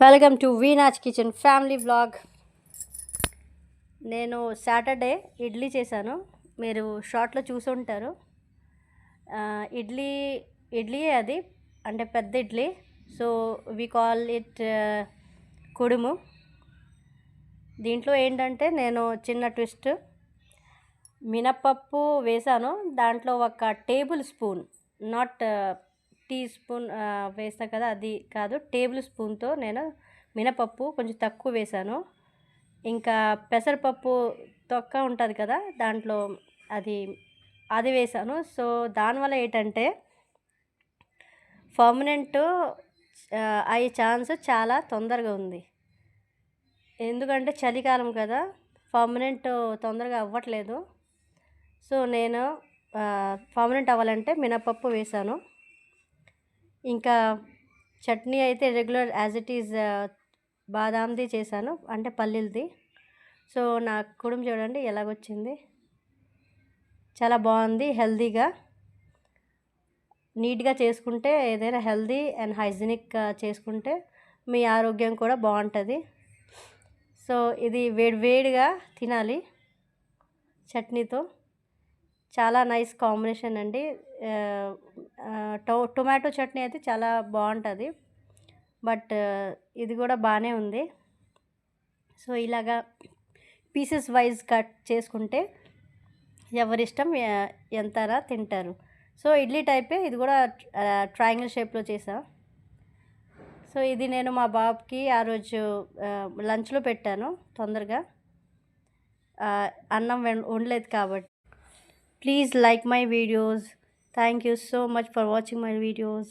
Welcome to Veena's kitchen family vlog. నేను Saturday idli చేశాను. మీరు షార్ట్లో చూసుంటారు. ఇడ్లీ ఇడ్లీయే అది, అంటే పెద్ద idli. So we call it కుడుము. దీంట్లో ఏంటంటే నేను చిన్న ట్విస్ట్, మినప్పప్పు వేసాను. దాంట్లో ఒక tablespoon, not teaspoon వేస్తాను కదా, అది కాదు, టేబుల్ స్పూన్తో నేను మినపప్పు కొంచెం తక్కువ వేసాను. ఇంకా పెసరపప్పు తొక్క ఉంటుంది కదా, దాంట్లో అది వేసాను. సో దానివల్ల ఏంటంటే పర్మనెంట్ అయ్యే ఛాన్స్ చాలా తొందరగా ఉంది. ఎందుకంటే చలికాలం కదా, పర్మనెంట్ తొందరగా అవ్వట్లేదు. సో నేను పర్మనెంట్ అవ్వాలంటే మినపప్పు వేసాను. ఇంకా చట్నీ అయితే రెగ్యులర్ యాజ్ ఇట్ ఈజ్ బాదాంది చేశాను, అంటే పల్లీలది. సో నా కుడుము చూడండి ఎలాగొచ్చింది, చాలా బాగుంది. హెల్తీగా, నీట్గా చేసుకుంటే, ఏదైనా హెల్తీ అండ్ హైజీనిక్గా చేసుకుంటే మీ ఆరోగ్యం కూడా బాగుంటుంది. సో ఇది వేడివేడిగా తినాలి చట్నీతో. చాలా నైస్ కాంబినేషన్ అండి. టొమాటో చట్నీ అయితే చాలా బాగుంటుంది, బట్ ఇది కూడా బాగానే ఉంది. సో ఇలాగా పీసెస్ వైజ్ కట్ చేసుకుంటే ఎవరిష్టం ఎంతరా తింటారు. సో ఇడ్లీ టైపే ఇది కూడా, ట్రయాంగిల్ షేప్లో చేసా. సో ఇది నేను మా బాబుకి ఆ రోజు లంచ్లో పెట్టాను తొందరగా, అన్నం వండలేదు కాబట్టి. Please like my videos. Thank you so much for watching my videos.